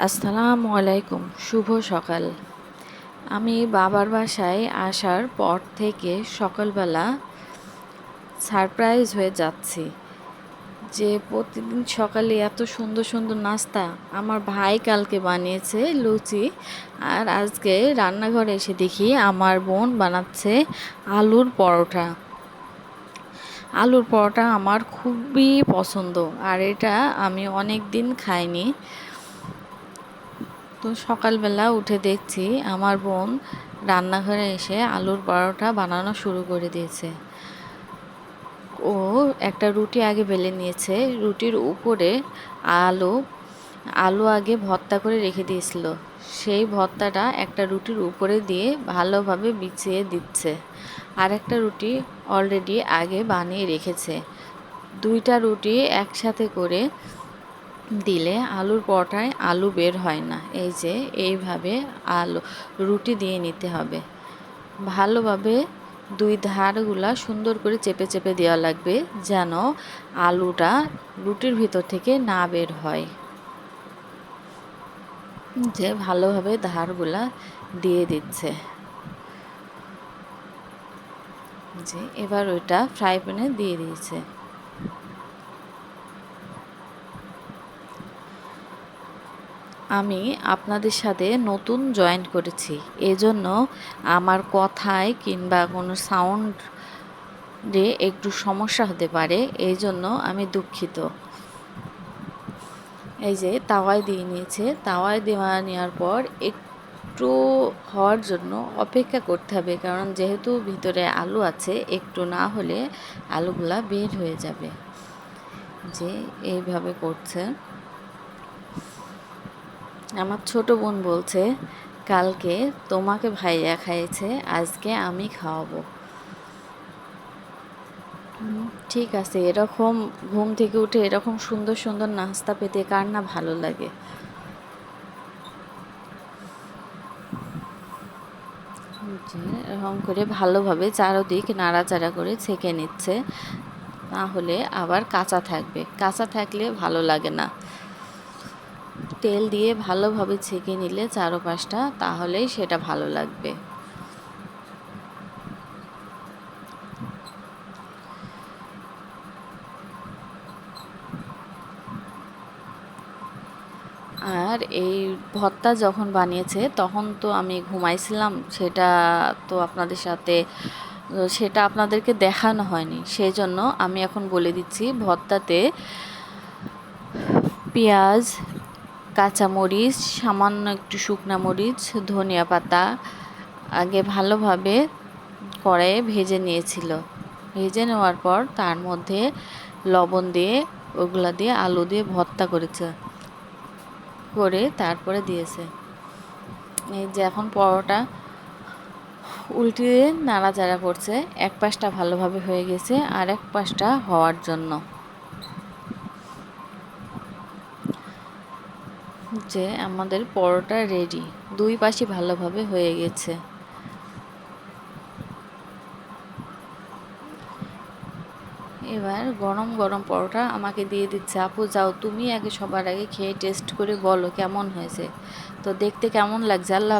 আসসালামু আলাইকুম, শুভ সকাল। আমি বাবার বাসায় আসার পর থেকে সকালবেলা সারপ্রাইজ হয়ে যাচ্ছি যে প্রতিদিন সকালে এত সুন্দর সুন্দর নাস্তা আমার ভাই কালকে বানিয়েছে লুচি, আর আজকে রান্নাঘরে এসে দেখি আমার বোন বানাচ্ছে আলুর পরোটা। আলুর পরোটা আমার খুবই পছন্দ, আর এটা আমি অনেক দিন খাইনি। তো সকালবেলা উঠে দেখছি আমার বোন রান্নাঘরে এসে আলুর পরোটা বানানো শুরু করে দিয়েছে। ও একটা রুটি আগে বেলে নিয়েছে, রুটির উপরে আলু আলু আগে ভর্তা করে রেখে দিয়েছিল, সেই ভর্তাটা একটা রুটির উপরে দিয়ে ভালোভাবে বিছিয়ে দিচ্ছে। আর একটা রুটি অলরেডি আগে বানিয়ে রেখেছে। দুইটা রুটি একসাথে করে দিলে আলুর পরোটায় আলু বের হয় না। এই যে এইভাবে আলু রুটি দিয়ে নিতে হবে, ভালোভাবে দুই ধারগুলা সুন্দর করে চেপে চেপে দেওয়া লাগবে যেন আলুটা রুটির ভিতর থেকে না বের হয়। যে ভালোভাবে ধারগুলা দিয়ে দিচ্ছে। যে এবার ওইটা ফ্রাই প্যানে দিয়ে দিয়েছে। আমি আপনাদের সাথে নতুন জয়েন করেছি, এজন্য আমার কথায় কিংবা কোনো সাউন্ডে একটু সমস্যা হতে পারে, এই জন্য আমি দুঃখিত। এই যে তাওয়ায় দিয়ে নিয়েছে, তাওয়ায় নেওয়ার পর একটু হওয়ার জন্য অপেক্ষা করতে হবে, কারণ যেহেতু ভিতরে আলু আছে, একটু না হলে আলুগুলা বের হয়ে যাবে। যে এইভাবে করছে। আমার ছোট বোন বলছে কালকে তোমাকে ভাইয়া খাইয়েছে, আজকে আমি খাওয়াবো। ঠিক আছে, এরকম ঘুম থেকে উঠে এরকম সুন্দর সুন্দর নাস্তা পেতে কার না ভালো লাগে। এরকম করে ভালোভাবে চারদিক নাড়াচাড়া করে ছেঁকে নিচ্ছে, না হলে আবার কাঁচা থাকবে, কাঁচা থাকলে ভালো লাগে না। তেল দিয়ে ভালোভাবে ছেঁকে নিলে চারপাশটা, তাহলেই সেটা ভালো লাগবে। আর এই ভর্তা যখন বানিয়েছে তখন তো আমি ঘুমাইছিলাম, সেটা আপনাদেরকে দেখানো হয়নি, সেই জন্য আমি এখন বলে দিচ্ছি। ভর্তাতে পেঁয়াজ, কাঁচামরিচ, সামান্য একটু শুকনা মরিচ, ধনিয়া পাতা আগে ভালোভাবে কড়াইয়ে ভেজে নিয়েছিল। ভেজে নেওয়ার পর তার মধ্যে লবণ দিয়ে ওগুলা দিয়ে আলু দিয়ে ভর্তা করে তারপরে দিয়েছে। এই যে এখন পরোটা উল্টিয়ে নাড়াচাড়া করছে, এক পাশটা ভালোভাবে হয়ে গেছে, আর এক পাশটা হওয়ার জন্য। যে আমাদের পরোটা রেডি, দুই পাশই ভালোভাবে হয়ে গেছে। এবার গরম গরম পরোটা আমাকে দিয়ে দিচ্ছে, আপু যাও তুমি আগে, সবার আগে খেয়ে টেস্ট করে বলো কেমন হয়েছে। তো দেখতে কেমন লাগছে। আল্লাহ।